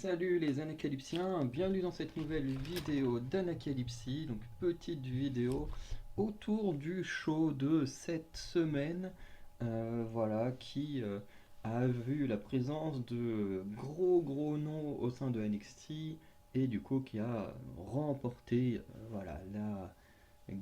Salut les Anacalypsiens, bienvenue dans cette nouvelle vidéo d'Anacalypsie, donc petite vidéo autour du show de cette semaine, voilà, qui a vu la présence de gros noms au sein de NXT et du coup qui a remporté voilà, la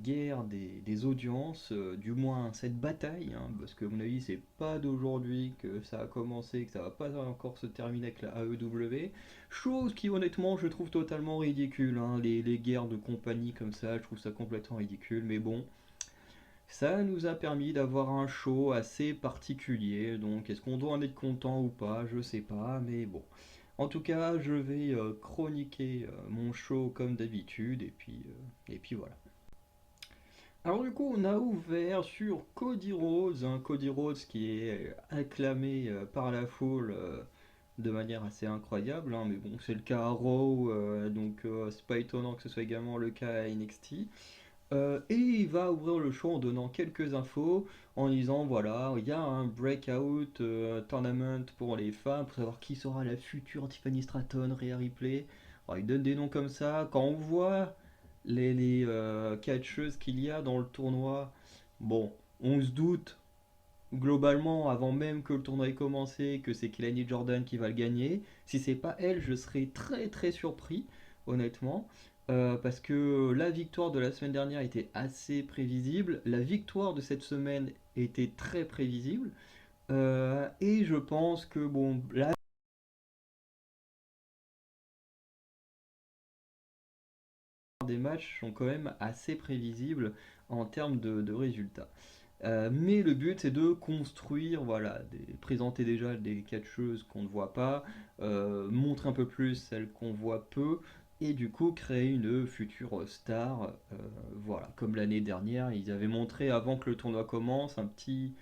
guerre des audiences, du moins cette bataille, hein, parce que à mon avis c'est pas d'aujourd'hui que ça a commencé, que ça va pas encore se terminer avec la AEW, chose qui honnêtement je trouve totalement ridicule, hein, les guerres de compagnie comme ça, je trouve ça complètement ridicule, mais bon, ça nous a permis d'avoir un show assez particulier, donc est-ce qu'on doit en être content ou pas, je sais pas, mais bon. En tout cas, je vais chroniquer mon show comme d'habitude, et puis voilà. Alors du coup, on a ouvert sur Cody Rhodes, hein, Cody Rhodes qui est acclamé par la foule de manière assez incroyable, hein, mais bon, c'est le cas à Raw, donc c'est pas étonnant que ce soit également le cas à NXT. Et il va ouvrir le show en donnant quelques infos, en disant voilà, il y a un breakout tournament pour les femmes, pour savoir qui sera la future Tiffany Stratton, Rhea Ripley. Alors, il donne des noms comme ça. Quand on voit les catcheuses qu'il y a dans le tournoi, bon, on se doute globalement, avant même que le tournoi ait commencé, que c'est Kelani Jordan qui va le gagner. Si c'est pas elle, je serais très surpris, honnêtement. Parce que la victoire de la semaine dernière était assez prévisible. La victoire de cette semaine était très prévisible. Et je pense que, bon, là, des matchs sont quand même assez prévisibles en termes de résultats. Mais le but c'est de construire, voilà, présenter déjà des catcheuses qu'on ne voit pas, montrer un peu plus celles qu'on voit peu, et du coup créer une future star. Voilà, comme l'année dernière, ils avaient montré avant que le tournoi commence un petit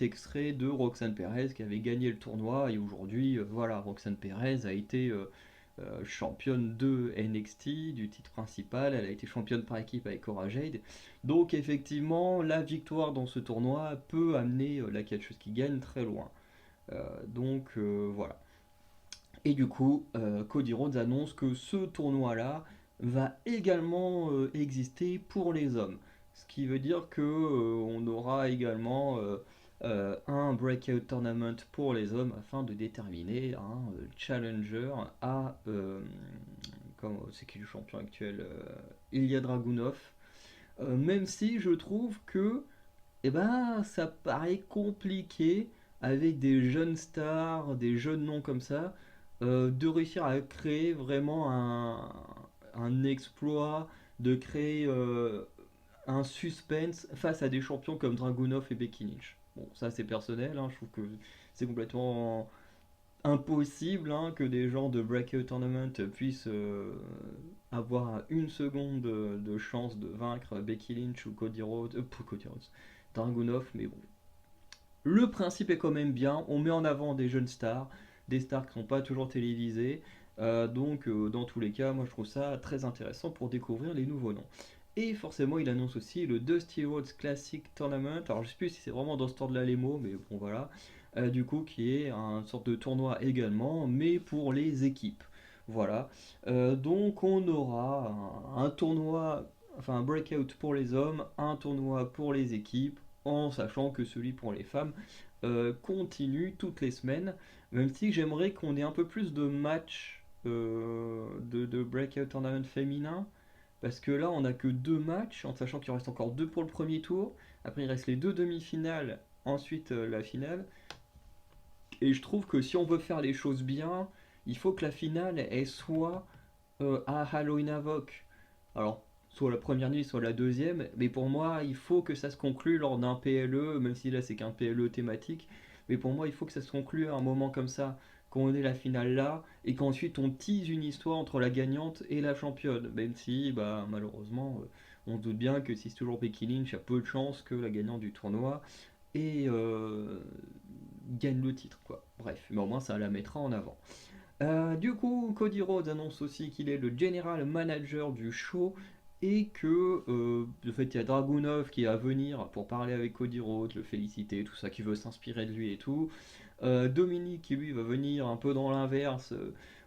extrait de Roxane Perez qui avait gagné le tournoi, et aujourd'hui, voilà, Roxane Perez a été championne de NXT, du titre principal, elle a été championne par équipe avec Cora Jade. Donc effectivement, la victoire dans ce tournoi peut amener la catcheuse qui gagne très loin. Voilà. Et du coup, Cody Rhodes annonce que ce tournoi-là va également exister pour les hommes. Ce qui veut dire que on aura également un breakout tournament pour les hommes afin de déterminer un challenger à c'est qui le champion actuel, Ilya Dragunov. Même si je trouve que ça paraît compliqué avec des jeunes stars, des jeunes noms comme ça, de réussir à créer vraiment un exploit, de créer un suspense face à des champions comme Dragunov et Becky Lynch. Bon, ça c'est personnel, hein, je trouve que c'est complètement impossible, hein, que des gens de Breakout Tournament puissent avoir une seconde de chance de vaincre Becky Lynch ou Cody Rhodes, pour Cody Rhodes, Dragunov, mais bon. Le principe est quand même bien, on met en avant des stars qui ne sont pas toujours télévisées, dans tous les cas, moi je trouve ça très intéressant pour découvrir les nouveaux noms. Et forcément, il annonce aussi le Dusty Rhodes Classic Tournament. Alors, je sais plus si c'est vraiment dans ce ordre-là les mots, mais bon, voilà. Du coup, qui est un sorte de tournoi également, mais pour les équipes. Voilà. Donc, on aura un tournoi, enfin un breakout pour les hommes, un tournoi pour les équipes, en sachant que celui pour les femmes continue toutes les semaines. Même si j'aimerais qu'on ait un peu plus de matchs de breakout tournament féminin, parce que là, on n'a que deux matchs, en sachant qu'il en reste encore deux pour le premier tour. Après, il reste les deux demi-finales, ensuite la finale. Et je trouve que si on veut faire les choses bien, il faut que la finale elle soit à Halloween Havoc. Alors, soit la première nuit, soit la deuxième. Mais pour moi, il faut que ça se conclue lors d'un PLE, même si là c'est qu'un PLE thématique. Mais pour moi, il faut que ça se conclue à un moment comme ça, qu'on ait la finale là, et qu'ensuite on tease une histoire entre la gagnante et la championne. Même si, bah, malheureusement, on se doute bien que si c'est toujours Becky Lynch, il y a peu de chances que la gagnante du tournoi et gagne le titre, quoi. Bref, mais au moins ça la mettra en avant. Du coup, Cody Rhodes annonce aussi qu'il est le general manager du show et que de fait il y a Dragunov qui est à venir pour parler avec Cody Rhodes, le féliciter, tout ça, qui veut s'inspirer de lui et tout. Dominique qui lui va venir un peu dans l'inverse,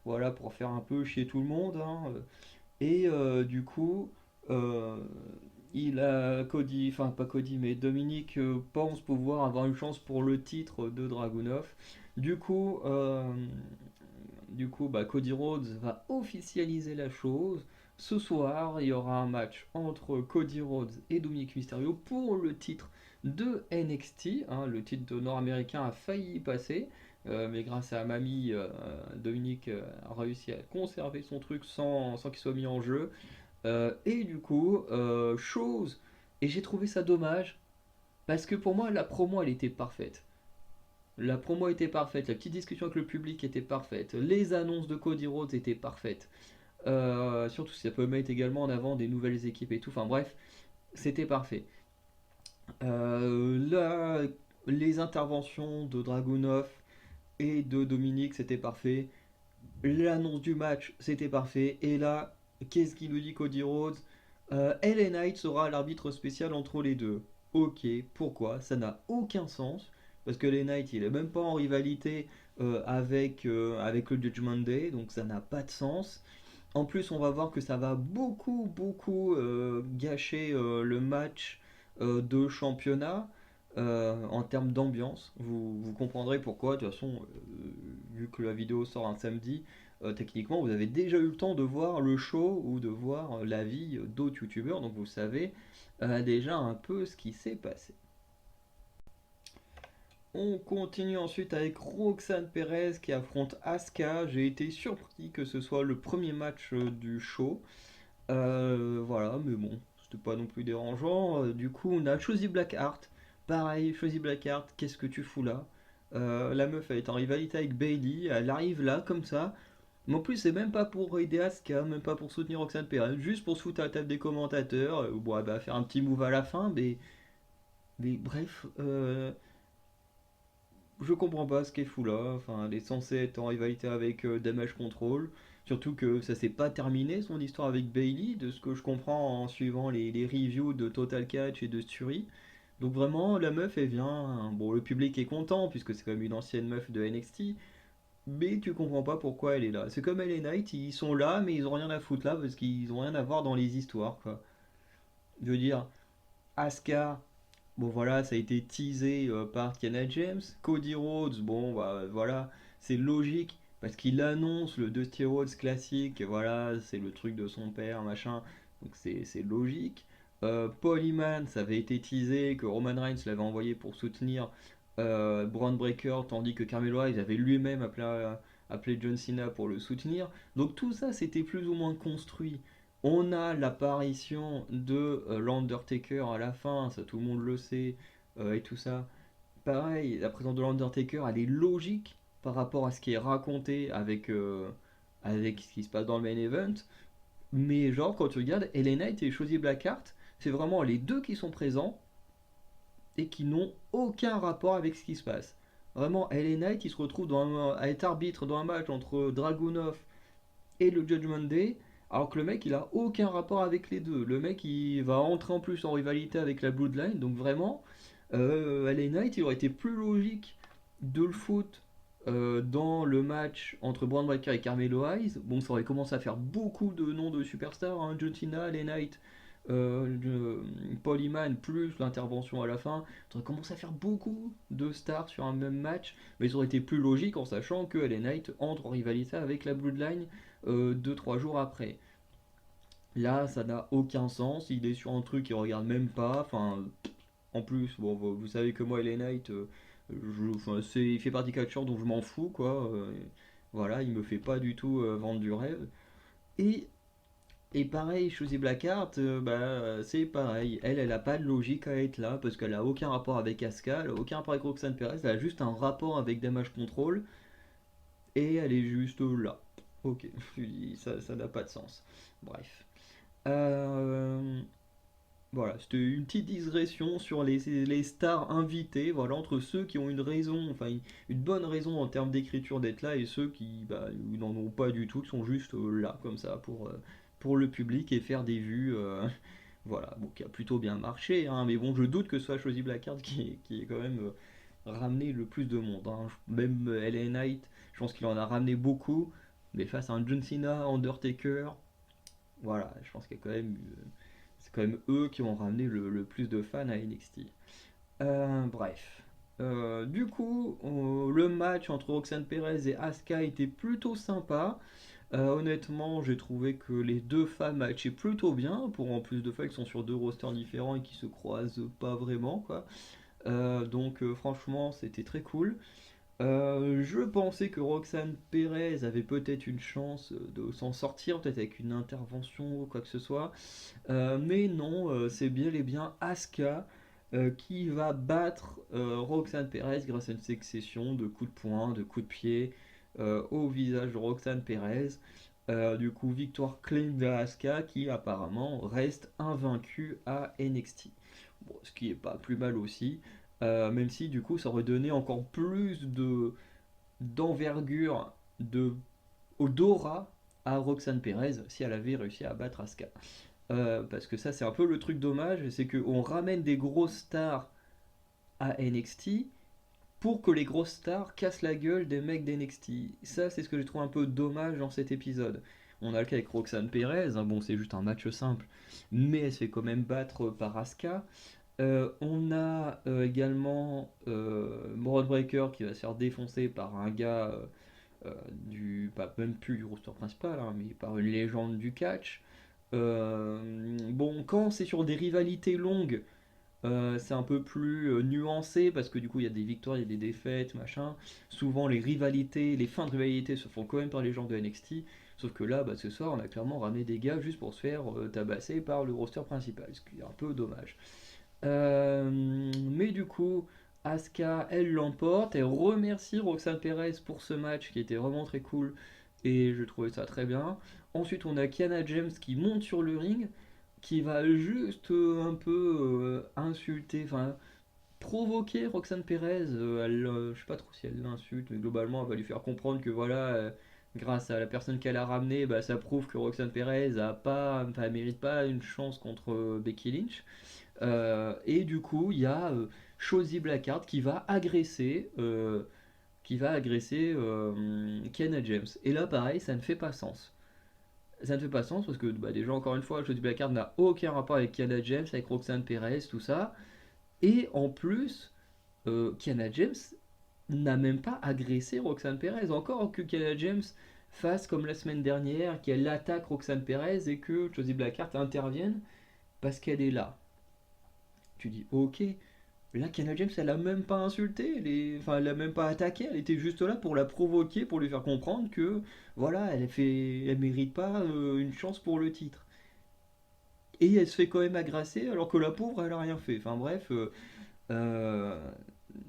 voilà, pour faire un peu chier tout le monde, hein. Et du coup, euh, il a Cody, enfin pas Cody, mais Dominique pense pouvoir avoir une chance pour le titre de Dragunov. Du coup, euh, du coup, Cody Rhodes va officialiser la chose. Ce soir, il y aura un match entre Cody Rhodes et Dominic Mysterio pour le titre de NXT, hein. Le titre de nord-américain a failli y passer, mais grâce à Mamie, Dominic a réussi à conserver son truc sans qu'il soit mis en jeu. Et du coup, chose, et j'ai trouvé ça dommage, parce que pour moi, la promo, elle était parfaite. La promo était parfaite, la petite discussion avec le public était parfaite, les annonces de Cody Rhodes étaient parfaites. Surtout si ça peut mettre également en avant des nouvelles équipes et tout. Enfin bref, c'était parfait. Là, les interventions de Dragunov et de Dominique, c'était parfait. L'annonce du match, c'était parfait. Et là, qu'est-ce qu'il nous dit Cody Rhodes? LA Knight sera l'arbitre spécial entre les deux. Ok, pourquoi? Ça n'a aucun sens. Parce que LA Knight, il est même pas en rivalité avec le Judgment Day. Donc ça n'a pas de sens. En plus, on va voir que ça va beaucoup, beaucoup gâcher le match de championnat en termes d'ambiance. Vous comprendrez pourquoi. De toute façon, vu que la vidéo sort un samedi, techniquement, vous avez déjà eu le temps de voir le show ou de voir la vie d'autres youtubeurs. Donc vous savez déjà un peu ce qui s'est passé. On continue ensuite avec Roxane Perez qui affronte Asuka. J'ai été surpris que ce soit le premier match du show. Voilà, mais bon, c'était pas non plus dérangeant. Du coup, on a Shotzi Blackheart. Pareil, Shotzi Blackheart, qu'est-ce que tu fous là? La meuf, elle est en rivalité avec Bailey. Elle arrive là, comme ça. Mais en plus, c'est même pas pour aider Asuka, même pas pour soutenir Roxane Perez, juste pour se foutre à la table des commentateurs. Bon, elle va faire un petit move à la fin, mais bref, je comprends pas ce qu'elle fout là. Enfin, elle est censée être en rivalité avec Damage Control. Surtout que ça s'est pas terminé son histoire avec Bailey, de ce que je comprends en suivant les reviews de Total Catch et de Sturi. Donc vraiment, la meuf, elle vient. Bon, le public est content puisque c'est quand même une ancienne meuf de NXT. Mais tu comprends pas pourquoi elle est là. C'est comme LA Knight, ils sont là, mais ils ont rien à foutre là parce qu'ils ont rien à voir dans les histoires, quoi. Je veux dire, Asuka, bon voilà, ça a été teasé par Kiana James. Cody Rhodes, bon bah voilà, c'est logique parce qu'il annonce le Dusty Rhodes classique, voilà, c'est le truc de son père, machin, donc c'est logique. Paul Heyman, ça avait été teasé que Roman Reigns l'avait envoyé pour soutenir Braun Breaker, tandis que Carmelo Hayes avait lui-même appelé John Cena pour le soutenir. Donc tout ça, c'était plus ou moins construit. On a l'apparition de l'Undertaker à la fin, ça tout le monde le sait, et tout ça. Pareil, la présence de l'Undertaker, elle est logique par rapport à ce qui est raconté avec ce qui se passe dans le main event. Mais genre, quand tu regardes, LA Knight et Shotzi Blackheart, c'est vraiment les deux qui sont présents et qui n'ont aucun rapport avec ce qui se passe. Vraiment, LA Knight, il se retrouve à être arbitre dans un match entre Dragunov et le Judgment Day, alors que le mec il a aucun rapport avec les deux. Le mec il va entrer en plus en rivalité avec la Bloodline, donc vraiment, LA Knight il aurait été plus logique de le foutre dans le match entre Braun Breaker et Carmelo Hayes. Bon, ça aurait commencé à faire beaucoup de noms de superstars, hein. John Cena, LA Knight, Paul Heyman, plus l'intervention à la fin. Ça aurait commencé à faire beaucoup de stars sur un même match, mais ça aurait été plus logique en sachant que LA Knight entre en rivalité avec la Bloodline 2-3 jours après. Là, ça n'a aucun sens. Il est sur un truc qu'il regarde même pas. Enfin, en plus, bon, vous savez que moi, LA Knight, enfin, il fait partie catcheur dont je m'en fous, quoi. Voilà, il me fait pas du tout vendre du rêve. Et, et pareil, Shotzi Blackheart, c'est pareil. Elle a pas de logique à être là parce qu'elle a aucun rapport avec Asuka, elle a aucun rapport avec Roxanne Perez, elle a juste un rapport avec Damage Control et elle est juste là. Ok, je dis, ça n'a pas de sens. Bref. Euh, voilà, c'était une petite digression sur les stars invitées, voilà, entre ceux qui ont une raison, enfin une bonne raison en termes d'écriture d'être là et ceux qui n'en ont pas du tout, qui sont juste là comme ça pour le public et faire des vues. Voilà, bon, qui a plutôt bien marché, hein, mais bon, je doute que ce soit Shotzi Blackheart qui est quand même ramené le plus de monde, hein. Même LA Knight, je pense qu'il en a ramené beaucoup, mais face à un John Cena, Undertaker, voilà, je pense qu'il y a quand même c'est quand même eux qui ont ramené le plus de fans à NXT. Bref. Du coup, le match entre Roxanne Perez et Asuka était plutôt sympa. Honnêtement, j'ai trouvé que les deux femmes matchaient plutôt bien, pour en plus de fait qu'ils sont sur deux rosters différents et qui se croisent pas vraiment, quoi. Donc franchement, c'était très cool. Je pensais que Roxane Perez avait peut-être une chance de s'en sortir, peut-être avec une intervention ou quoi que ce soit. Mais non, c'est bien et bien Asuka qui va battre Roxane Perez grâce à une succession de coups de poing, de coups de pied au visage de Roxane Perez. Du coup, victoire clean de Asuka qui apparemment reste invaincue à NXT. Bon, ce qui est pas plus mal aussi, même si du coup ça aurait donné encore plus de d'envergure, de d'aura à Roxane Perez si elle avait réussi à battre Asuka. Parce que ça, c'est un peu le truc dommage, c'est qu'on ramène des grosses stars à NXT pour que les grosses stars cassent la gueule des mecs d'NXT. Ça, c'est ce que je trouve un peu dommage dans cet épisode. On a le cas avec Roxane Perez, hein, bon, c'est juste un match simple, mais elle se fait quand même battre par Asuka. On a également Braun Breaker qui va se faire défoncer par un gars pas même plus du roster principal, hein, mais par une légende du catch. Bon, quand c'est sur des rivalités longues, c'est un peu plus nuancé parce que du coup il y a des victoires, il y a des défaites, machin. Souvent les rivalités, les fins de rivalité se font quand même par les gens de NXT. Sauf que là, bah, ce soir, on a clairement ramené des gars juste pour se faire tabasser par le roster principal, ce qui est un peu dommage. Mais du coup, Asuka, elle l'emporte. Elle remercie Roxanne Perez pour ce match qui était vraiment très cool. Et je trouvais ça très bien. Ensuite, on a Kiana James qui monte sur le ring, qui va juste un peu insulter, enfin provoquer Roxanne Perez. Je sais pas trop si elle l'insulte, mais globalement, elle va lui faire comprendre que voilà, grâce à la personne qu'elle a ramenée, bah, ça prouve que Roxanne Perez a pas, enfin, mérite pas une chance contre Becky Lynch. Et du coup, il y a Shotzi Blackheart qui va agresser Kiana James. Et là, pareil, ça ne fait pas sens. Ça ne fait pas sens parce que bah, déjà, encore une fois, Shotzi Blackheart n'a aucun rapport avec Kiana James, avec Roxanne Perez, tout ça. Et en plus, Kiana James n'a même pas agressé Roxanne Perez. Encore que Kiana James fasse comme la semaine dernière, qu'elle attaque Roxanne Perez et que Shotzi Blackheart intervienne parce qu'elle est là. Tu dis, ok, là, Kiana James, elle a même pas insulté, enfin, elle a même pas attaqué, elle était juste là pour la provoquer, pour lui faire comprendre que, voilà, elle mérite pas une chance pour le titre. Et elle se fait quand même agresser alors que la pauvre, elle a rien fait. Enfin bref, euh,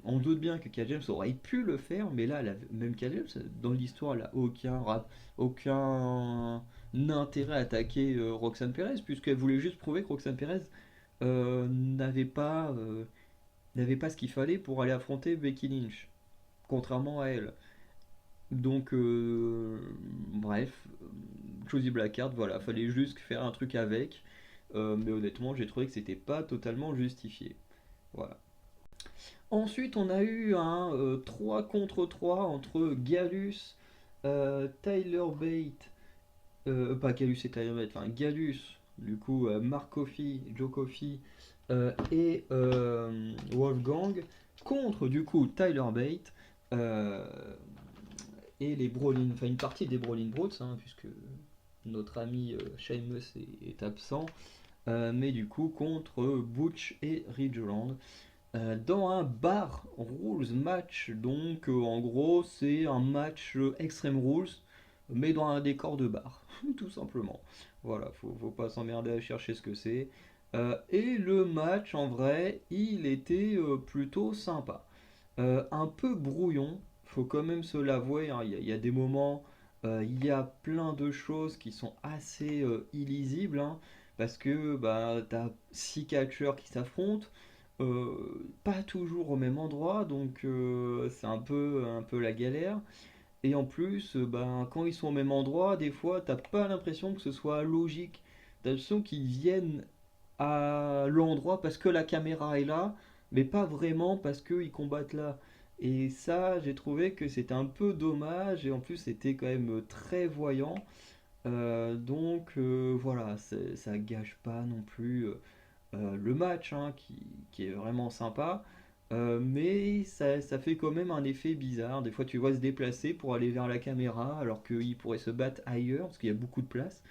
on doute bien que Kiana James aurait pu le faire, mais là, même Kiana James, dans l'histoire, elle a aucun intérêt à attaquer Roxanne Perez, puisqu'elle voulait juste prouver que Roxanne Perez n'avait pas ce qu'il fallait pour aller affronter Becky Lynch, contrairement à elle. Donc, bref, Josie Blackheart, voilà, fallait juste faire un truc avec, mais honnêtement, j'ai trouvé que c'était pas totalement justifié. Voilà. Ensuite, on a eu un 3 contre 3 entre Gallus, Tyler Bate, pas Gallus et Tyler Bate, enfin Gallus, du coup, Mark Coffey, Joe Coffey et Wolfgang contre du coup Tyler Bate euh, et les Brolin, enfin une partie des Brolin Brutes, hein, puisque notre ami Sheamus est absent, mais du coup contre Butch et Ridgeland dans un bar rules match. Donc en gros c'est un match Extreme Rules mais dans un décor de bar tout simplement. Voilà, faut pas s'emmerder à chercher ce que c'est. Et le match en vrai il était plutôt sympa. Un peu brouillon, faut quand même se l'avouer, hein. Il y a des moments, il y a plein de choses qui sont assez illisibles, hein, parce que bah, t'as 6 catcheurs qui s'affrontent, pas toujours au même endroit, donc c'est un peu la galère. Et en plus, ben, quand ils sont au même endroit, des fois, t'as pas l'impression que ce soit logique. T'as l'impression qu'ils viennent à l'endroit parce que la caméra est là, mais pas vraiment parce qu'ils combattent là. Et ça, j'ai trouvé que c'était un peu dommage, et en plus, c'était quand même très voyant. Voilà, ça gâche pas non plus le match, hein, qui est vraiment sympa. Mais ça fait quand même un effet bizarre. Des fois, tu vois se déplacer pour aller vers la caméra, alors qu'il pourrait se battre ailleurs, parce qu'il y a beaucoup de place.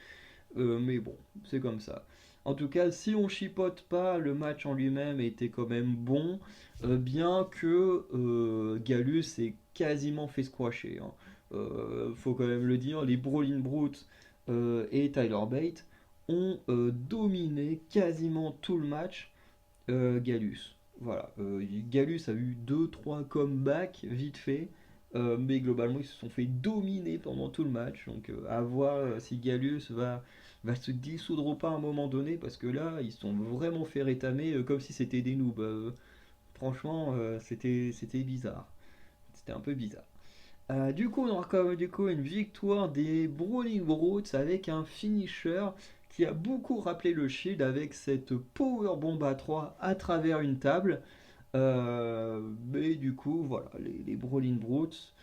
Mais bon, c'est comme ça. En tout cas, si on chipote pas, le match en lui-même était quand même bon, bien que Gallus ait quasiment fait squasher, hein. Faut quand même le dire, les Brawling Brutes et Tyler Bate ont dominé quasiment tout le match Gallus. Voilà, Gallus a eu deux trois comebacks vite fait, mais globalement ils se sont fait dominer pendant tout le match. Donc à voir si Gallus va se dissoudre ou pas à un moment donné, parce que là ils se sont vraiment fait rétamer comme si c'était des noobs. Franchement, c'était bizarre. C'était un peu bizarre. Du coup, on aura quand même du coup une victoire des Brawling Brutes avec un finisher qui a beaucoup rappelé le Shield avec cette Power Bomb à 3 à travers une table. Mais du coup, voilà, les Brawling Brutes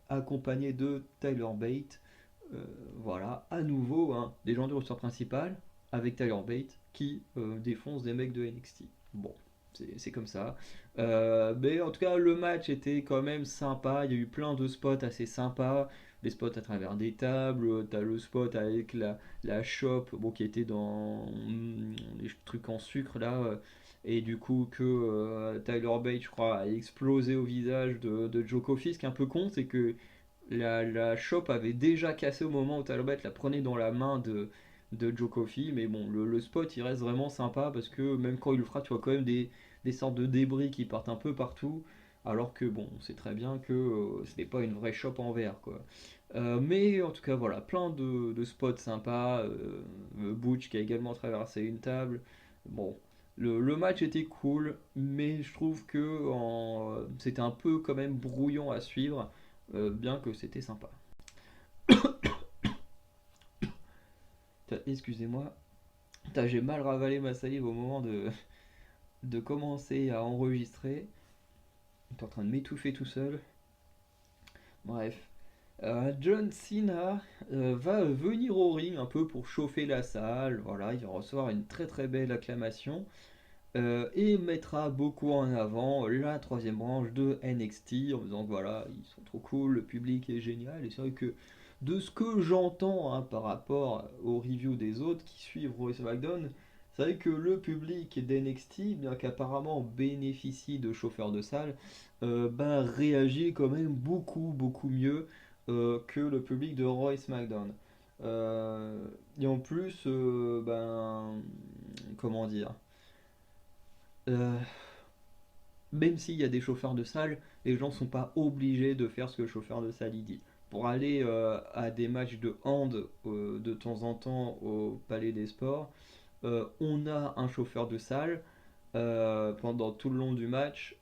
accompagnés de Tyler Bate. euh, voilà, à nouveau, hein, des gens du roster principal avec Tyler Bate qui défonce des mecs de NXT. Bon, c'est comme ça. Mais en tout cas, le match était quand même sympa. Il y a eu plein de spots assez sympas. Des spots à travers des tables. T'as le spot avec la shop bon, qui était dans les trucs en sucre là. Et du coup, que Tyler Bate, je crois, a explosé au visage de Joe Coffey. Ce qui est un peu con, c'est que la shop avait déjà cassé au moment où Tyler Bate la prenait dans la main de Joe Coffey. Mais bon, le spot il reste vraiment sympa parce que même quand il le fera, tu vois quand même des sortes de débris qui partent un peu partout. Alors que bon, on sait très bien que ce n'est pas une vraie shop en verre quoi. Mais en tout cas, voilà, plein de spots sympas. Butch qui a également traversé une table. Bon, le match était cool, mais je trouve que c'était un peu quand même brouillon à suivre, bien que c'était sympa. Excusez-moi, j'ai mal ravalé ma salive au moment de commencer à enregistrer. J'étais en train de m'étouffer tout seul. Bref. John Cena va venir au ring un peu pour chauffer la salle. Voilà, il va recevoir une très très belle acclamation. Et mettra beaucoup en avant la troisième branche de NXT en disant que voilà, ils sont trop cool, le public est génial. Et c'est vrai que de ce que j'entends hein, par rapport aux reviews des autres qui suivent Raw et SmackDown, c'est vrai que le public d'NXT, bien qu'apparemment bénéficie de chauffeurs de salle, réagit quand même beaucoup beaucoup mieux que le public de Raw et SmackDown. Et en plus, comment dire, euh, même s'il y a des chauffeurs de salle, les gens ne sont pas obligés de faire ce que le chauffeur de salle il dit. Pour aller à des matchs de hand de temps en temps au Palais des Sports, on a un chauffeur de salle pendant tout le long du match.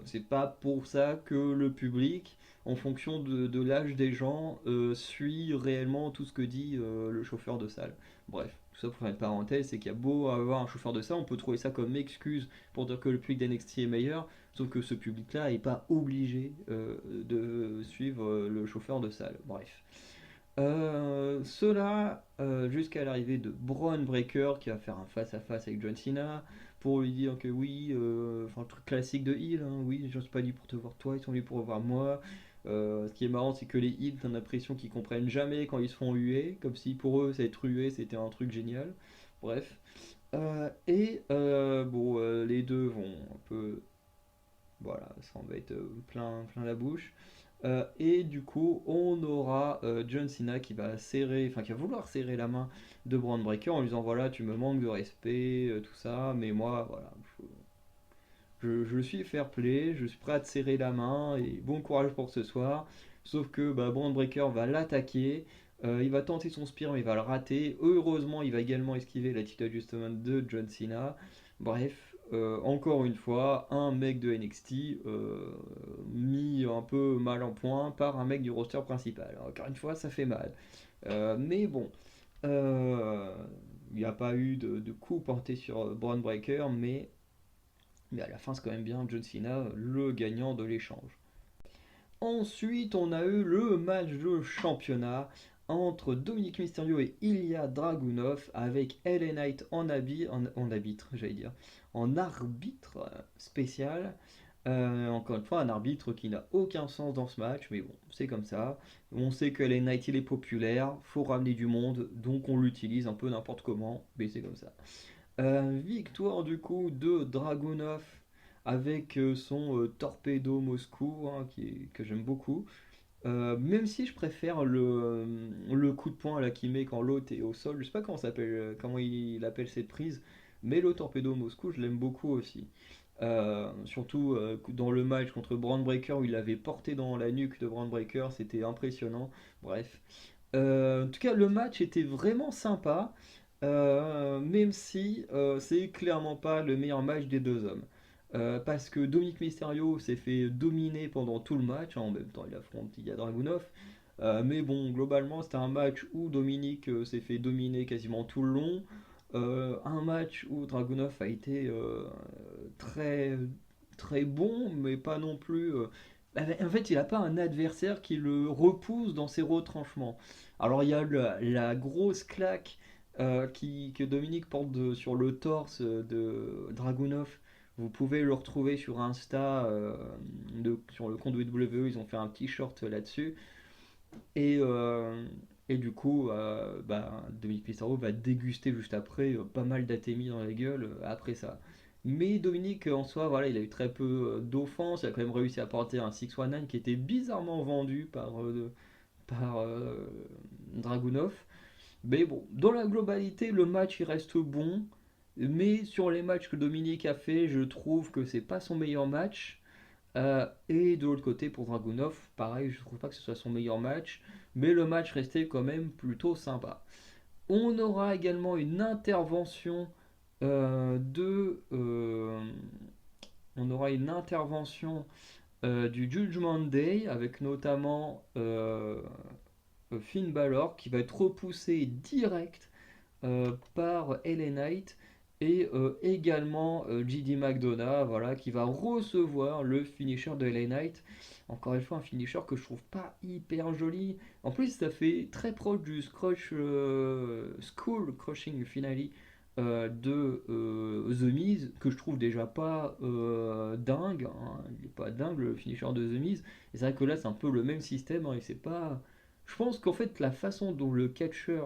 C'est pas pour ça que le public, en fonction de l'âge des gens, suit réellement tout ce que dit le chauffeur de salle. Bref, tout ça pour faire une parenthèse, c'est qu'il y a beau avoir un chauffeur de salle, on peut trouver ça comme excuse pour dire que le public d'NXT est meilleur, sauf que ce public-là n'est pas obligé de suivre le chauffeur de salle. Bref. Cela jusqu'à l'arrivée de Braun Breaker qui va faire un face-à-face avec John Cena pour lui dire que oui, enfin le truc classique de heel, hein, oui, les gens sont pas venus pour te voir toi, ils sont venus pour voir moi. Ce qui est marrant, c'est que les heels, t'as l'impression qu'ils comprennent jamais quand ils se font huer, comme si pour eux, être hué, c'était un truc génial. Bref. Les deux vont un peu voilà, ça en va être plein la bouche. Et du coup, on aura John Cena qui va serrer, enfin qui va vouloir serrer la main de Braun Breaker en lui disant voilà, tu me manques de respect, tout ça, mais moi, voilà, je suis fair play, je suis prêt à te serrer la main et bon courage pour ce soir. Sauf que Braun Breaker va l'attaquer, il va tenter son spear, mais il va le rater. Heureusement, il va également esquiver la title adjustment de John Cena. Bref, encore une fois, un mec de NXT mis un peu mal en point par un mec du roster principal. Encore une fois, ça fait mal. Mais bon, euh, il n'y a pas eu de coup porté sur Braun Breaker, mais Mais à la fin, c'est quand même bien John Cena, le gagnant de l'échange. Ensuite, on a eu le match de championnat entre Dominic Mysterio et Ilya Dragunov avec LA Knight en arbitre, j'allais dire, en arbitre spécial. Encore une fois, un arbitre qui n'a aucun sens dans ce match, mais bon, c'est comme ça. On sait que LA Knight il est populaire, faut ramener du monde, donc on l'utilise un peu n'importe comment, mais c'est comme ça. Victoire du coup de Dragunov avec son Torpedo Moscou, hein, que j'aime beaucoup. Même si je préfère le coup de poing là qu'il met quand l'autre est au sol, je sais pas comment il appelle cette prise, mais le Torpedo Moscou je l'aime beaucoup aussi. Surtout dans le match contre Braun Breaker où il avait porté dans la nuque de Braun Breaker, c'était impressionnant. Bref, en tout cas, le match était vraiment sympa, même si c'est clairement pas le meilleur match des deux hommes. Parce que Dominic Mysterio s'est fait dominer pendant tout le match, hein, en même temps il affronte Ilya Dragunov. Mais bon, globalement, c'était un match où Dominic s'est fait dominer quasiment tout le long. Un match où Dragunov a été très, très bon, mais pas non plus. En fait, il n'a pas un adversaire qui le repousse dans ses retranchements. Alors, il y a la grosse claque que Dominique porte sur le torse de Dragunov. Vous pouvez le retrouver sur Insta, sur le compte WWE, ils ont fait un petit short là-dessus. Et, euh, et du coup, Dominique Mysterio va déguster juste après pas mal d'atémie dans la gueule après ça. Mais Dominique, en soi, voilà, il a eu très peu d'offense. Il a quand même réussi à porter un 619 qui était bizarrement vendu par Dragunov. Mais bon, dans la globalité, le match il reste bon. Mais sur les matchs que Dominique a fait, je trouve que c'est pas son meilleur match. Et de l'autre côté, pour Dragunov, pareil, je trouve pas que ce soit son meilleur match, mais le match restait quand même plutôt sympa. On aura également une intervention euh, de, euh, on aura une intervention du Judgment Day avec notamment Finn Balor qui va être repoussé direct par LA Knight et également JD McDonough, voilà, qui va recevoir le finisher de LA Knight. Encore une fois, un finisher que je trouve pas hyper joli. En plus, ça fait très proche du Skull Crushing Finale de The Miz, que je trouve déjà pas dingue, hein. Il est pas dingue le finisher de The Miz. Et c'est vrai que là, c'est un peu le même système, hein, et c'est pas. Je pense qu'en fait, la façon dont le catcher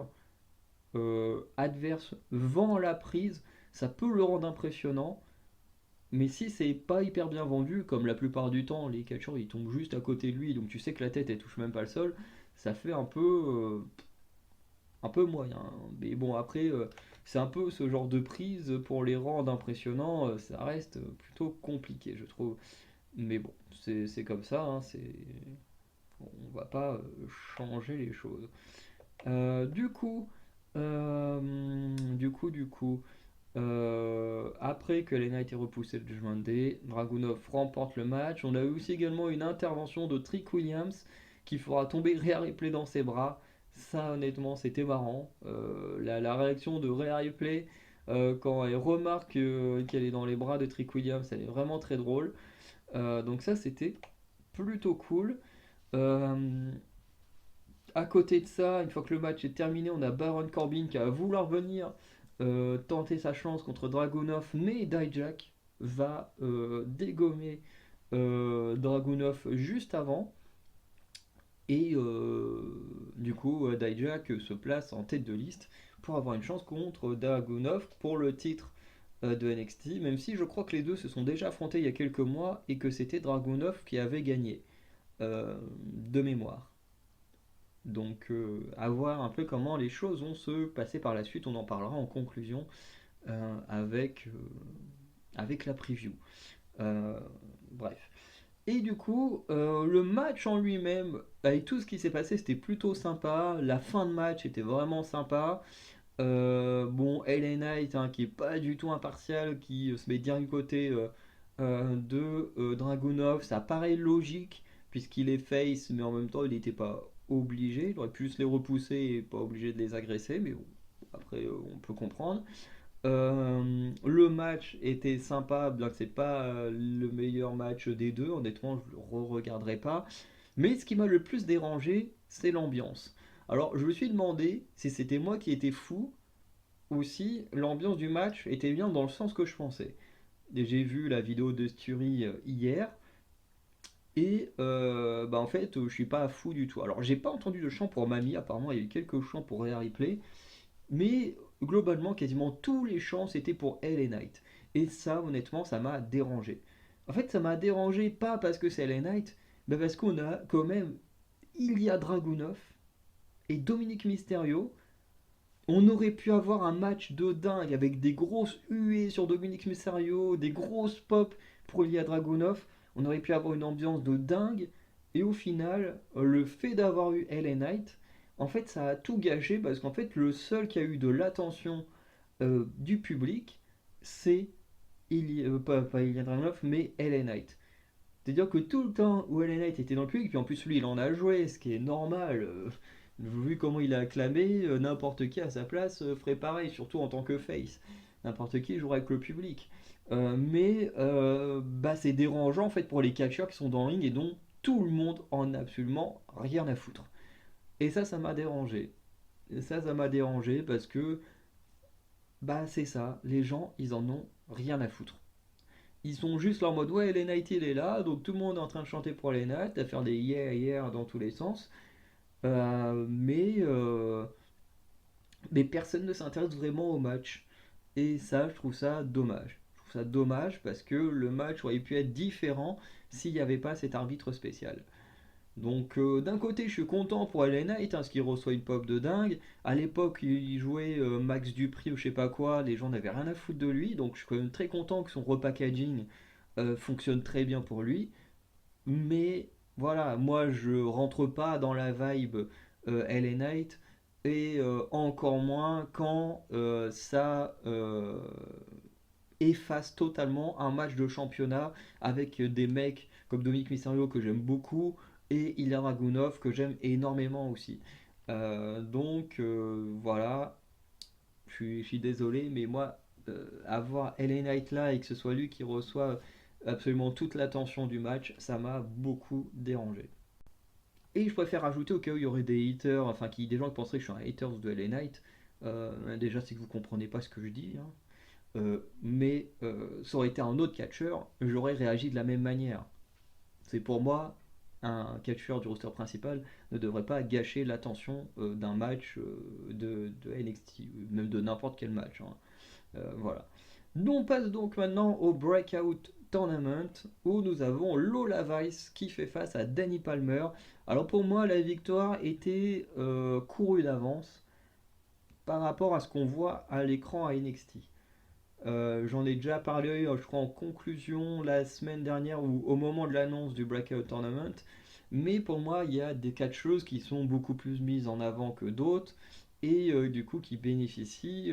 adverse vend la prise, ça peut le rendre impressionnant. Mais si c'est pas hyper bien vendu, comme la plupart du temps, les catcheurs ils tombent juste à côté de lui, donc tu sais que la tête elle touche même pas le sol, ça fait un peu moyen. Mais bon, après, c'est un peu ce genre de prise pour les rendre impressionnants, ça reste plutôt compliqué, je trouve. Mais bon, c'est comme ça, hein, on va pas changer les choses. Du coup, après que Lena ait été repoussée le Judgment Day, Dragunov remporte le match. On a eu aussi également une intervention de Trick Williams qui fera tomber Rhea Ripley dans ses bras. Ça, honnêtement, c'était marrant. La réaction de Rhea Ripley quand elle remarque qu'elle est dans les bras de Trick Williams, elle est vraiment très drôle. Donc ça, c'était plutôt cool. Euh, à côté de ça, une fois que le match est terminé, on a Baron Corbin qui va vouloir venir tenter sa chance contre Dragunov, mais Dijak va dégommer Dragunov juste avant. Et du coup, Dijak se place en tête de liste pour avoir une chance contre Dragunov pour le titre de NXT, même si je crois que les deux se sont déjà affrontés il y a quelques mois et que c'était Dragunov qui avait gagné de mémoire. Donc à voir un peu comment les choses vont se passer par la suite, on en parlera en conclusion avec la preview. Euh, Bref. Et du coup, le match en lui-même, avec tout ce qui s'est passé, c'était plutôt sympa. La fin de match était vraiment sympa. Bon, LA Knight, hein, qui est pas du tout impartial, qui se met direct du côté de Dragunov, ça paraît logique, puisqu'il est face, mais en même temps, il n'était pas obligé. Il aurait pu se les repousser et pas obligé de les agresser, mais bon, après, on peut comprendre. Le match était sympa, bien que c'est pas le meilleur match des deux, honnêtement, je le re-regarderai pas. Mais ce qui m'a le plus dérangé, c'est l'ambiance. Alors, je me suis demandé si c'était moi qui étais fou ou si l'ambiance du match était bien dans le sens que je pensais. Et j'ai vu la vidéo de Stury hier et bah en fait, je suis pas fou du tout. Alors, j'ai pas entendu de chant pour Mamie, apparemment il y a eu quelques chants pour Rare Replay, mais globalement, quasiment tous les chants c'était pour LA Knight. Et ça, honnêtement, ça m'a dérangé. En fait, ça m'a dérangé pas parce que c'est LA Knight, mais parce qu'on a quand même Ilya Dragunov et Dominique Mysterio. On aurait pu avoir un match de dingue avec des grosses huées sur Dominique Mysterio, des grosses pop pour Ilya Dragunov. On aurait pu avoir une ambiance de dingue. Et au final, le fait d'avoir eu LA Knight, en fait, ça a tout gâché parce qu'en fait, le seul qui a eu de l'attention du public, c'est pas Ilya Dragunov, mais LA Knight. C'est-à-dire que tout le temps où LA Knight était dans le public, puis en plus lui il en a joué, ce qui est normal, vu comment il a acclamé, n'importe qui à sa place ferait pareil, surtout en tant que face. N'importe qui jouerait avec le public. Bah, c'est dérangeant en fait pour les catcheurs qui sont dans le ring et dont tout le monde en a absolument rien à foutre. Et ça m'a dérangé. Et ça m'a dérangé parce que bah c'est ça, les gens ils en ont rien à foutre. Ils sont juste là en mode ouais, Elena Knight il est là, donc tout le monde est en train de chanter pour Elena Knight, à faire des yeah yeah dans tous les sens. Euh, mais, euh, mais personne ne s'intéresse vraiment au match. Et ça, je trouve ça dommage. Je trouve ça dommage parce que le match aurait pu être différent s'il n'y avait pas cet arbitre spécial. Donc d'un côté, je suis content pour LA Knight, hein, parce qu'il reçoit une pop de dingue. À l'époque, il jouait Max Dupri ou je sais pas quoi, les gens n'avaient rien à foutre de lui. Donc je suis quand même très content que son repackaging fonctionne très bien pour lui. Mais voilà, moi je rentre pas dans la vibe LA Knight et encore moins quand ça efface totalement un match de championnat avec des mecs comme Dominique Mysterio que j'aime beaucoup et Ilya Dragunov que j'aime énormément aussi. Voilà, je suis désolé, mais moi, avoir LA Knight là et que ce soit lui qui reçoit absolument toute l'attention du match, ça m'a beaucoup dérangé. Et je préfère ajouter au cas où il y aurait des haters, enfin des gens qui penseraient que je suis un haters de LA Knight. Déjà, c'est que vous comprenez pas ce que je dis, hein. Ça aurait été un autre catcheur, j'aurais réagi de la même manière. C'est pour moi, un catcheur du roster principal ne devrait pas gâcher l'attention d'un match de NXT, même de n'importe quel match, hein. Voilà. Nous on passe donc maintenant au Breakout Tournament où nous avons Lola Vice qui fait face à Danny Palmer. Alors pour moi, la victoire était courue d'avance par rapport à ce qu'on voit à l'écran à NXT. J'en ai déjà parlé, je crois, en conclusion la semaine dernière ou au moment de l'annonce du Breakout Tournament. Mais pour moi, il y a des catcheuses qui sont beaucoup plus mises en avant que d'autres et du coup qui bénéficient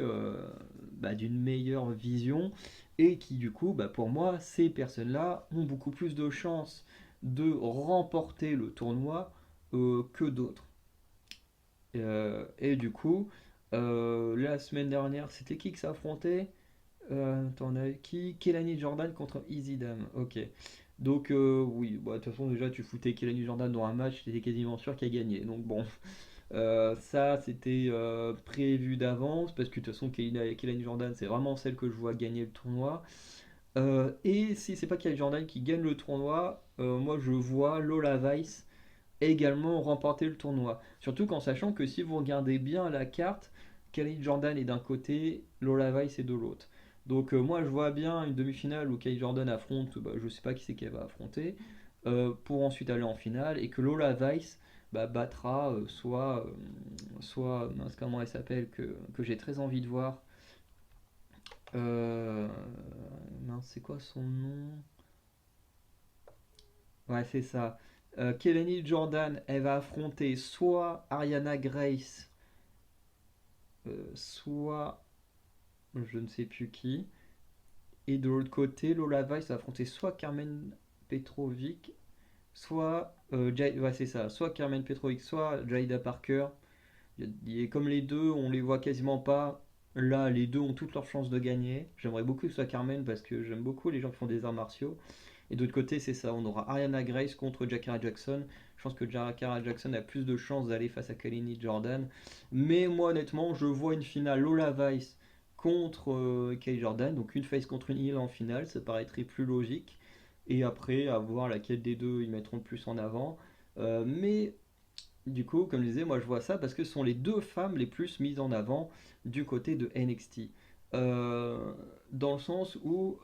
d'une meilleure vision et qui du coup, pour moi, ces personnes-là ont beaucoup plus de chances de remporter le tournoi que d'autres. Et du coup, la semaine dernière, c'était qui que s'affrontait? T'en as qui? Kelani Jordan contre Easy Dame. Ok. Donc, oui, bah, de toute façon, déjà, tu foutais Kelani Jordan dans un match, t'étais quasiment sûr qu'il a gagné. Donc, bon, ça, c'était prévu d'avance, parce que de toute façon, Kelani Jordan, c'est vraiment celle que je vois gagner le tournoi. Et si c'est pas Kelani Jordan qui gagne le tournoi, moi, je vois Lola Vice également remporter le tournoi. Surtout qu'en sachant que si vous regardez bien la carte, Kelly Jordan est d'un côté, Lola Vice est de l'autre. Donc moi je vois bien une demi-finale où Kelly Jordan affronte, je sais pas qui c'est qu'elle va affronter, pour ensuite aller en finale et que Lola Vice battra soit mince, comment elle s'appelle que j'ai très envie de voir. Euh, Mince, c'est quoi son nom? Ouais, c'est ça. Kelly Jordan, elle va affronter soit Ariana Grace, soit je ne sais plus qui. Et de l'autre côté, Lola Vice va affronter soit Carmen Petrovic, soit ouais, c'est ça, soit Carmen Petrovic, soit Jaida Parker. Comme les deux, on les voit quasiment pas. Là, les deux ont toutes leurs chances de gagner. J'aimerais beaucoup que ce soit Carmen parce que j'aime beaucoup les gens qui font des arts martiaux. Et d'autre côté, c'est ça, on aura Ariana Grace contre Jakara Jackson. Je pense que Jakara Jackson a plus de chances d'aller face à Kalini Jordan. Mais moi, honnêtement, je vois une finale Lola Vice contre Kelly Jordan. Donc une face contre une heel en finale, ça paraîtrait plus logique. Et après, à voir laquelle des deux ils mettront le plus en avant. Mais du coup, comme je disais, moi je vois ça parce que ce sont les deux femmes les plus mises en avant du côté de NXT. Euh, Dans le sens où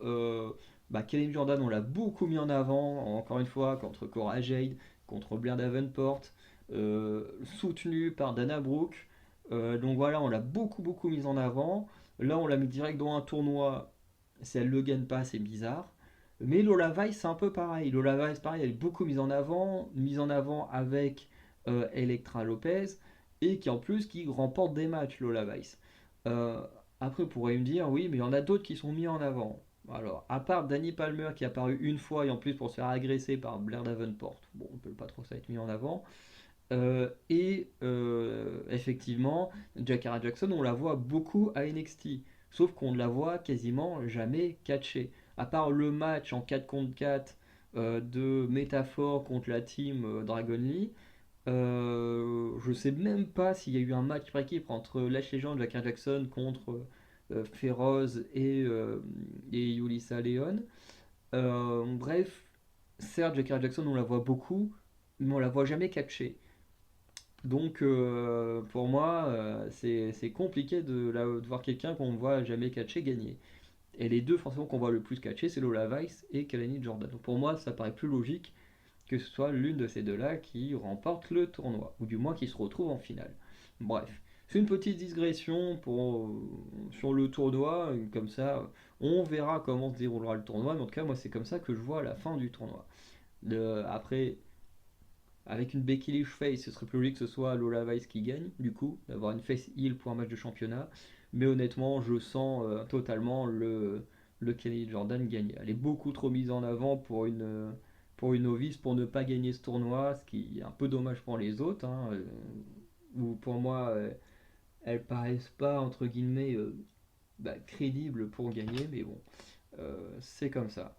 Kelly Jordan, on l'a beaucoup mis en avant, encore une fois, contre Cora Jade, contre Blair Davenport, soutenue par Dana Brooke. Donc voilà, on l'a beaucoup beaucoup mise en avant. Là, on l'a mis direct dans un tournoi. Si elle le gagne pas, c'est bizarre. Mais Lola Vice, c'est un peu pareil. Lola Vice, pareil, elle est beaucoup mise en avant avec Electra Lopez, et qui en plus qui remporte des matchs, Lola Vice. Euh, Après, vous pourrez me dire, oui, mais il y en a d'autres qui sont mis en avant. Alors, à part Danny Palmer qui est apparu une fois et en plus pour se faire agresser par Blair Davenport, bon, on peut pas trop ça être mis en avant. Effectivement, Jakara Jackson, on la voit beaucoup à NXT, sauf qu'on ne la voit quasiment jamais catchée. À part le match en 4 contre 4 de Métaphore contre la team Dragon Lee, je sais même pas s'il y a eu un match par équipe entre Lash Legend, Jakara Jackson contre Feroz et Yulisa Leon. Bref, certes, Jakara Jackson, on la voit beaucoup, mais on la voit jamais catchée. Donc pour moi, c'est compliqué de voir quelqu'un qu'on ne voit jamais catcher gagner. Et les deux forcément qu'on voit le plus catcher, c'est Lola Vice et Kalani Jordan. Donc pour moi, ça paraît plus logique que ce soit l'une de ces deux-là qui remporte le tournoi, ou du moins qui se retrouve en finale. Bref, c'est une petite digression sur le tournoi, comme ça on verra comment se déroulera le tournoi, mais en tout cas moi c'est comme ça que je vois la fin du tournoi. Après, avec une Becky Lynch face, ce serait plus logique que ce soit Lola Vice qui gagne, du coup, d'avoir une face heel pour un match de championnat. Mais honnêtement, je sens totalement le Kelly Jordan gagner. Elle est beaucoup trop mise en avant pour une novice pour ne pas gagner ce tournoi, ce qui est un peu dommage pour les autres. Hein, où pour moi, elles paraissent pas, entre guillemets, crédibles pour gagner, mais bon, c'est comme ça.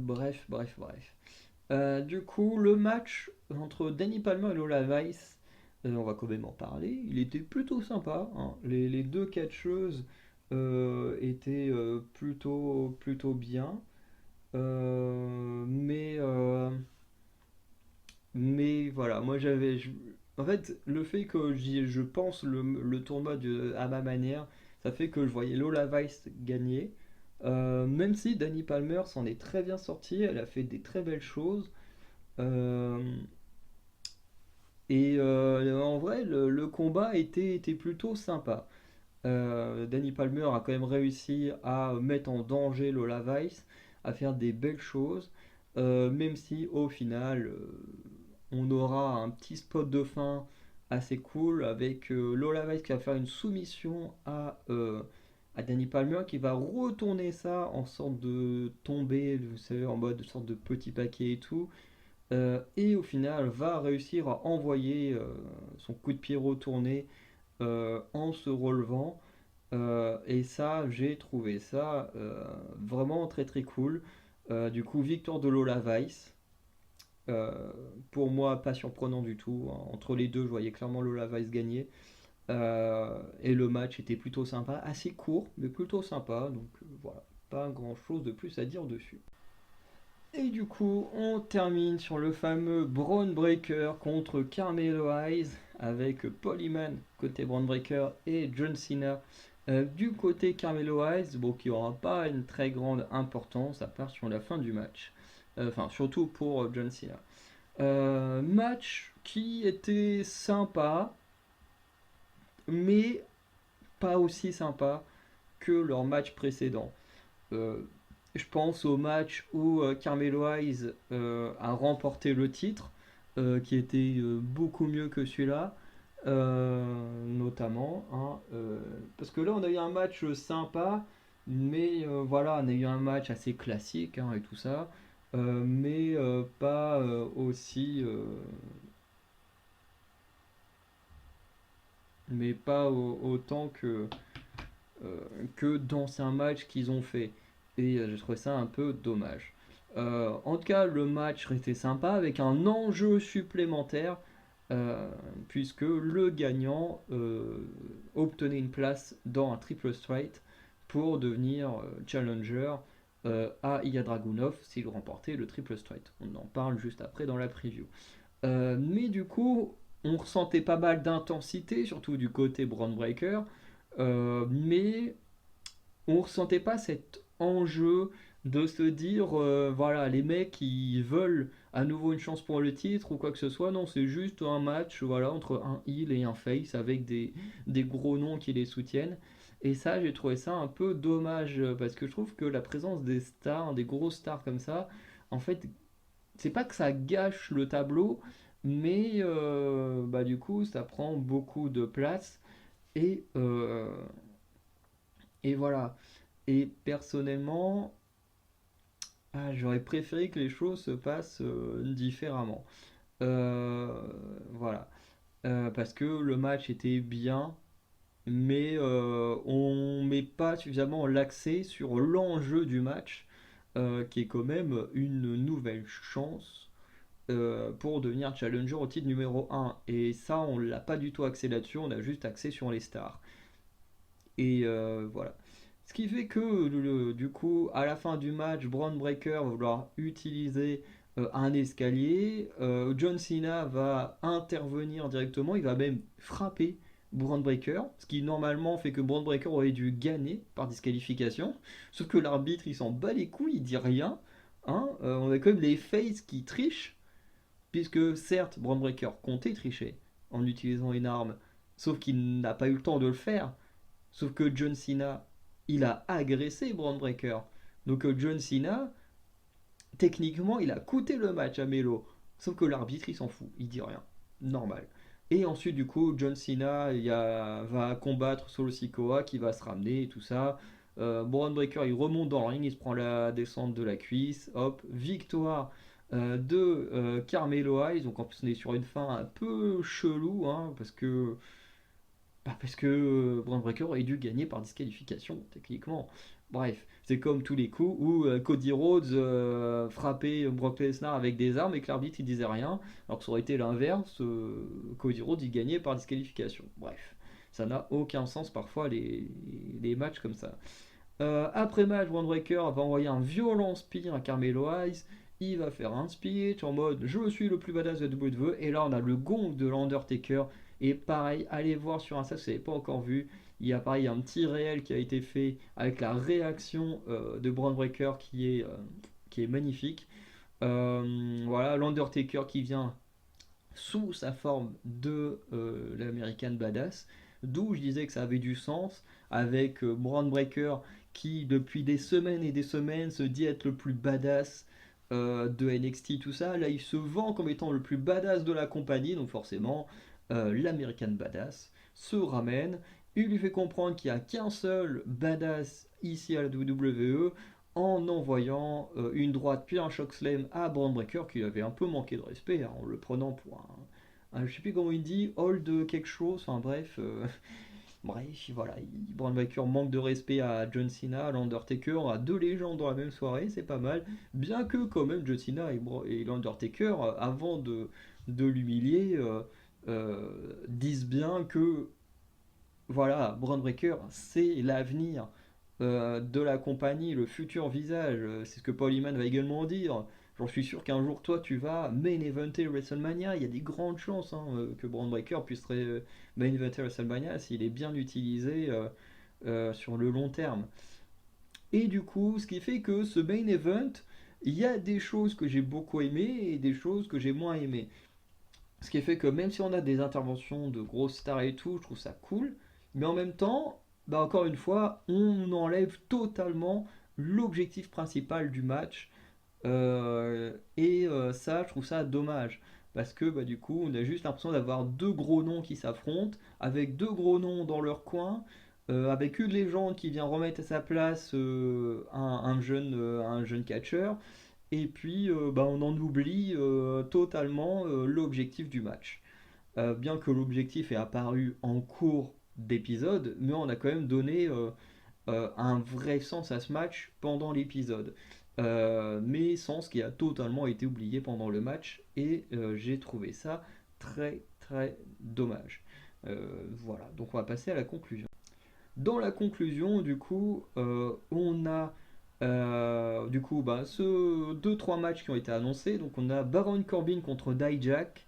Bref. Du coup, le match entre Danny Palmer et Lola Vice, on va quand même en parler. Il était plutôt sympa, hein. Les deux catcheuses étaient plutôt bien. Mais voilà, moi en fait, le fait que je pense le tournoi à ma manière, ça fait que je voyais Lola Vice gagner. Même si Danny Palmer s'en est très bien sortie, elle a fait des très belles choses. Euh, En vrai, le combat était plutôt sympa. Danny Palmer a quand même réussi à mettre en danger Lola Vice, à faire des belles choses, même si au final, on aura un petit spot de fin assez cool avec Lola Vice qui va faire une soumission à Danny Palmer qui va retourner ça en sorte de tomber, vous savez, en mode sorte de petit paquet et tout. Et au final va réussir à envoyer son coup de pied retourné en se relevant. Et ça, j'ai trouvé ça vraiment très très cool. Du coup, victoire de Lola Vice. Euh, pour moi, pas surprenant du tout, hein. Entre les deux, je voyais clairement Lola Vice gagner. Et le match était plutôt sympa, assez court, mais plutôt sympa. Donc voilà, pas grand chose de plus à dire dessus. Et du coup, on termine sur le fameux Braun Breaker contre Carmelo Hayes avec Paul Heyman côté Braun Breaker et John Cena du côté Carmelo Hayes, bon, qui n'aura pas une très grande importance à part sur la fin du match. Enfin, surtout pour John Cena. Match qui était sympa, mais pas aussi sympa que leur match précédent. Euh, je pense au match où Carmelo Hayes a remporté le titre, qui était beaucoup mieux que celui-là, notamment, hein, parce que là on a eu un match sympa, Mais voilà, on a eu un match assez classique hein, et tout ça, mais pas aussi, mais pas autant euh, que d'anciens matchs qu'ils ont fait. Et je trouve ça un peu dommage. En tout cas, le match restait sympa avec un enjeu supplémentaire, euh, puisque le gagnant obtenait une place dans un triple straight pour devenir challenger à Ilya Dragunov s'il remportait le triple straight. On en parle juste après dans la preview. Mais du coup, on ressentait pas mal d'intensité, surtout du côté Braun Breaker, mais on ressentait pas cet enjeu de se dire voilà les mecs ils veulent à nouveau une chance pour le titre ou quoi que ce soit. Non, c'est juste un match voilà entre un heel et un face avec des gros noms qui les soutiennent. Et ça, j'ai trouvé ça un peu dommage parce que je trouve que la présence des stars, des grosses stars comme ça, en fait, c'est pas que ça gâche le tableau, mais bah, du coup, ça prend beaucoup de place. Et, euh, et voilà. Et personnellement, j'aurais préféré que les choses se passent différemment. Euh, voilà. Parce que le match était bien, mais on met pas suffisamment l'accent sur l'enjeu du match, qui est quand même une nouvelle chance pour devenir challenger au titre numéro un. Et ça, on l'a pas du tout axé là-dessus, on a juste axé sur les stars. Et voilà. Ce qui fait que du coup, à la fin du match, Braun Breaker va vouloir utiliser un escalier. John Cena va intervenir directement. Il va même frapper Braun Breaker. Ce qui normalement fait que Braun Breaker aurait dû gagner par disqualification. Sauf que l'arbitre il s'en bat les couilles, il dit rien. Hein. On a quand même les faces qui trichent. Puisque certes, Braun Breaker comptait tricher en utilisant une arme. Sauf qu'il n'a pas eu le temps de le faire. Sauf que John Cena, il a agressé Braun Breaker. Donc John Cena, techniquement, il a coûté le match à Melo. Sauf que l'arbitre, il s'en fout, il dit rien. Normal. Et ensuite, du coup, John Cena va combattre Solo Sikoa qui va se ramener et tout ça. Braun Breaker, il remonte dans le ring, il se prend la descente de la cuisse. Hop, victoire de Carmelo Hayes. Donc en plus, on est sur une fin un peu chelou, hein, parce que Braun Breaker aurait dû gagner par disqualification, techniquement. Bref, c'est comme tous les coups où Cody Rhodes frappait Brock Lesnar avec des armes et que l'arbitre il disait rien, alors que ça aurait été l'inverse, Cody Rhodes il gagnait par disqualification. Bref, ça n'a aucun sens parfois les matchs comme ça. Après match, Braun Breaker va envoyer un violent spear à Carmelo Hayes. Il va faire un speech en mode je suis le plus badass de WWE. Et là, on a le gong de l'Undertaker. Et pareil, allez voir sur Insta si vous n'avez pas encore vu. Il y a pareil un petit réel qui a été fait avec la réaction de Braun Breaker qui est magnifique. Voilà, l'Undertaker qui vient sous sa forme de l'American Badass. D'où je disais que ça avait du sens avec Braun Breaker qui depuis des semaines et des semaines se dit être le plus badass de NXT, tout ça. Là, il se vend comme étant le plus badass de la compagnie, donc forcément, l'American Badass se ramène. Il lui fait comprendre qu'il n'y a qu'un seul badass ici à la WWE en envoyant une droite puis un choc slam à Braun Breaker qui avait un peu manqué de respect hein, en le prenant pour je sais plus comment il dit, hold quelque chose, enfin bref, bref, voilà, Braun Breaker manque de respect à John Cena, à l'Undertaker, à deux légendes dans la même soirée, c'est pas mal, bien que quand même John Cena et l'Undertaker, avant de l'humilier, disent bien que voilà, Braun Breaker, c'est l'avenir de la compagnie, le futur visage. C'est ce que Paul Heyman va également dire. J'en suis sûr qu'un jour, toi, tu vas main eventer WrestleMania. Il y a des grandes chances hein, que Braun Breaker puisse main eventer WrestleMania s'il est bien utilisé sur le long terme. Et du coup, ce qui fait que ce main event, il y a des choses que j'ai beaucoup aimées et des choses que j'ai moins aimées. Ce qui fait que même si on a des interventions de grosses stars et tout, je trouve ça cool. Mais en même temps, bah encore une fois, on enlève totalement l'objectif principal du match. Ça, je trouve ça dommage. Parce que bah, du coup, on a juste l'impression d'avoir deux gros noms qui s'affrontent, avec deux gros noms dans leur coin. avec une légende qui vient remettre à sa place un jeune catcheur, et puis bah, on en oublie totalement l'objectif du match. Bien que l'objectif ait apparu en cours d'épisode, mais on a quand même donné un vrai sens à ce match pendant l'épisode. Mais sens qui a totalement été oublié pendant le match, et j'ai trouvé ça très très dommage. Voilà, donc on va passer à la conclusion. Dans la conclusion, du coup, on a du coup bah, ce deux trois matchs qui ont été annoncés. Donc on a Baron Corbin contre Dijak,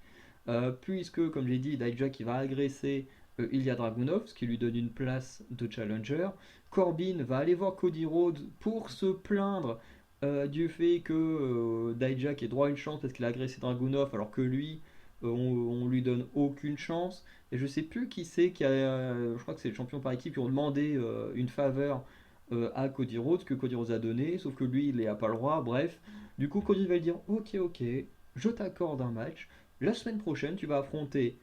puisque comme j'ai dit, Dijak il va agresser Ilya Dragunov, ce qui lui donne une place de challenger. Corbin va aller voir Cody Rhodes pour se plaindre du fait que Dijak ait droit à une chance parce qu'il a agressé Dragunov, alors que lui, on lui donne aucune chance. Et je sais plus qui c'est qui a. Je crois que c'est les champions par équipe qui ont demandé une faveur à Cody Rhodes, que Cody Rhodes a donné, sauf que lui, il n'a pas le droit. Bref, du coup, Cody va lui dire ok, ok, je t'accorde un match. La semaine prochaine, tu vas affronter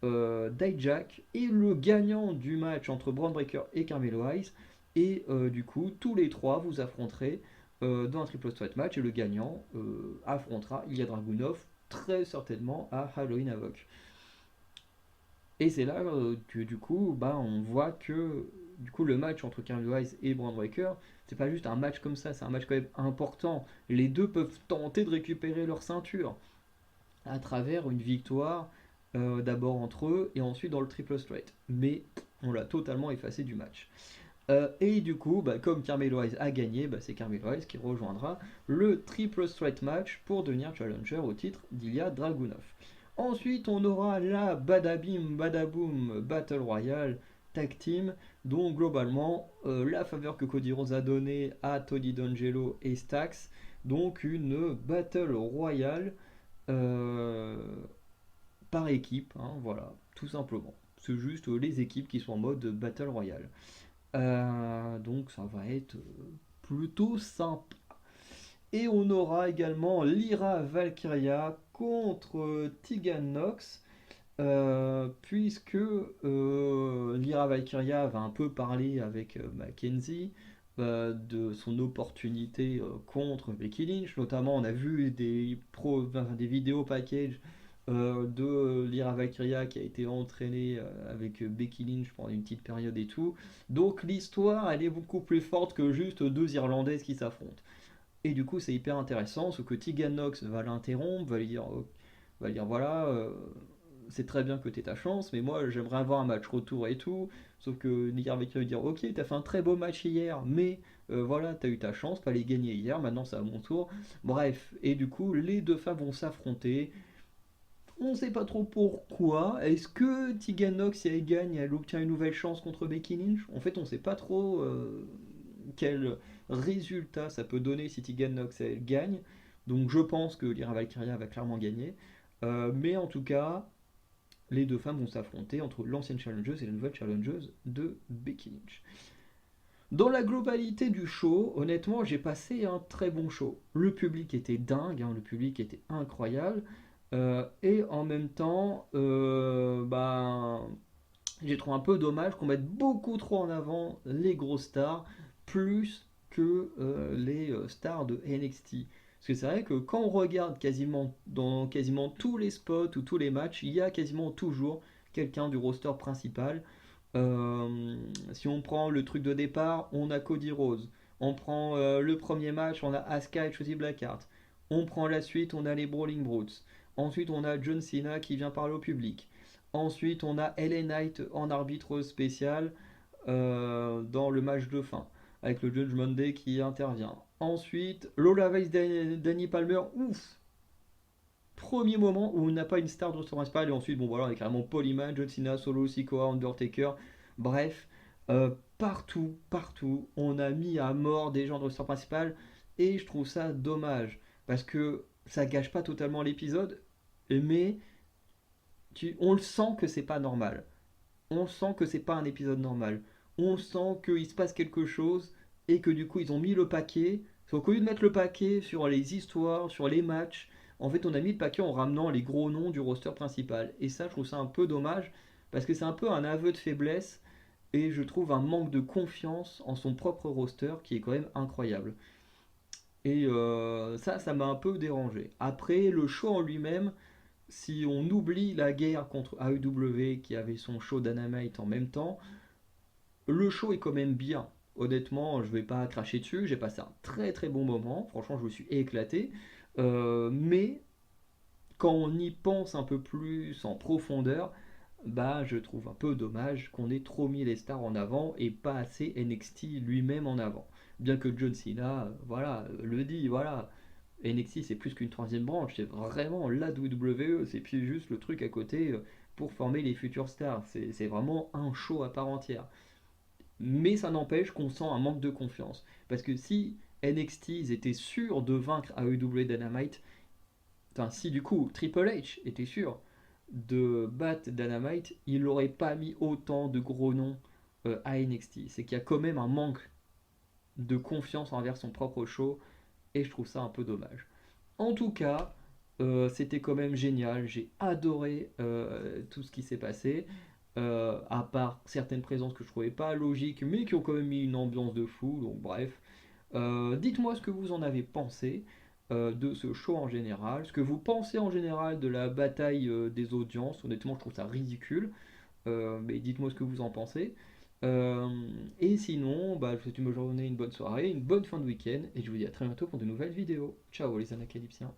Dijak et le gagnant du match entre Braun Breaker et Carmelo Hayes. Et du coup, tous les trois vous affronterez dans un triple threat match. Et le gagnant affrontera Ilya Dragunov très certainement à Halloween Havoc. Et c'est là que du coup, bah, on voit que du coup, le match entre Carl Wise et Brand Breaker, c'est pas juste un match comme ça, c'est un match quand même important. Les deux peuvent tenter de récupérer leur ceinture à travers une victoire d'abord entre eux et ensuite dans le triple straight. Mais on l'a totalement effacé du match. Et du coup, bah, comme Carmelo Hayes a gagné, bah, c'est Carmelo Hayes qui rejoindra le triple straight match pour devenir challenger au titre d'Ilya Dragunov. Ensuite, on aura la Badabim Badaboom Battle Royale Tag Team, dont globalement la faveur que Cody Rhodes a donnée à Tony D'Angelo et Stax, donc une Battle Royale euh, par équipe, hein, voilà, tout simplement. C'est juste les équipes qui sont en mode Battle Royale. Donc ça va être plutôt sympa. Et on aura également Lyra Valkyria contre Tegan Nox, puisque Lyra Valkyria va un peu parler avec Mackenzie de son opportunité contre Becky Lynch. Notamment, on a vu des vidéos package de Lyra Valkyria qui a été entraînée avec Becky Lynch pendant une petite période et tout. Donc l'histoire, elle est beaucoup plus forte que juste deux Irlandaises qui s'affrontent. Et du coup, c'est hyper intéressant, ce que Tegan Nox va l'interrompre, va lui dire voilà, c'est très bien que tu aies ta chance, mais moi j'aimerais avoir un match retour et tout. Sauf que Nick Harvey va lui dire ok, t'as fait un très beau match hier, mais voilà, t'as eu ta chance, fallait gagner hier, maintenant c'est à mon tour. Bref, et du coup, les deux femmes vont s'affronter. On ne sait pas trop pourquoi. Est-ce que Tegan Nox, si elle gagne, elle obtient une nouvelle chance contre Becky Lynch? En fait, on ne sait pas trop quel résultat ça peut donner si Tegan Nox elle gagne. Donc je pense que Lyra Valkyria va clairement gagner. Mais en tout cas, les deux femmes vont s'affronter entre l'ancienne challengeuse et la nouvelle challengeuse de Becky Lynch. Dans la globalité du show, honnêtement, j'ai passé un très bon show. Le public était dingue, hein, le public était incroyable. Et en même temps, j'ai trouvé un peu dommage qu'on mette beaucoup trop en avant les grosses stars plus que les stars de NXT. Parce que c'est vrai que quand on regarde quasiment dans quasiment tous les spots ou tous les matchs, il y a quasiment toujours quelqu'un du roster principal. Si on prend le truc de départ, on a Cody Rhodes. On prend le premier match, on a Asuka et Shotzi Blackheart. On prend la suite, on a les Brawling Brutes. Ensuite, on a John Cena qui vient parler au public. Ensuite, on a LA Knight en arbitre spécial dans le match de fin, avec le Judgment Day qui intervient. Ensuite, Lola Vice Danny Palmer, ouf, premier moment où on n'a pas une star de roster principal, et ensuite, bon voilà, on est carrément Paul Heyman, John Cena, Solo, Sikoa, Undertaker, bref, partout, on a mis à mort des gens de roster principal, et je trouve ça dommage, parce que ça gâche pas totalement l'épisode, mais on le sent que c'est pas normal. On sent que c'est pas un épisode normal. On sent qu'il se passe quelque chose et que du coup ils ont mis le paquet. Donc au lieu de mettre le paquet sur les histoires, sur les matchs, en fait on a mis le paquet en ramenant les gros noms du roster principal. Et ça je trouve ça un peu dommage parce que c'est un peu un aveu de faiblesse et je trouve un manque de confiance en son propre roster qui est quand même incroyable. Et ça m'a un peu dérangé. Après, le show en lui-même, si on oublie la guerre contre AEW qui avait son show Dynamite en même temps, le show est quand même bien. Honnêtement, je vais pas cracher dessus, j'ai passé un très très bon moment, franchement je me suis éclaté. Mais quand on y pense un peu plus en profondeur, bah je trouve un peu dommage qu'on ait trop mis les stars en avant et pas assez NXT lui-même en avant. Bien que John Cena, voilà, le dit, voilà, NXT c'est plus qu'une troisième branche, c'est vraiment la WWE, c'est plus juste le truc à côté pour former les futures stars, c'est vraiment un show à part entière. Mais ça n'empêche qu'on sent un manque de confiance. Parce que si NXT ils étaient sûrs de vaincre AEW Dynamite, enfin si du coup Triple H était sûr de battre Dynamite, il n'aurait pas mis autant de gros noms à NXT. C'est qu'il y a quand même un manque de confiance envers son propre show et je trouve ça un peu dommage. En tout cas, c'était quand même génial. J'ai adoré tout ce qui s'est passé. À part certaines présences que je trouvais pas logiques, mais qui ont quand même mis une ambiance de fou. Donc bref, dites-moi ce que vous en avez pensé de ce show en général, ce que vous pensez en général de la bataille des audiences. Honnêtement, je trouve ça ridicule. Mais dites-moi ce que vous en pensez. Euh, et sinon, bah, je vous souhaite une bonne journée, une bonne soirée, une bonne fin de week-end, et je vous dis à très bientôt pour de nouvelles vidéos. Ciao les anacalypsiens.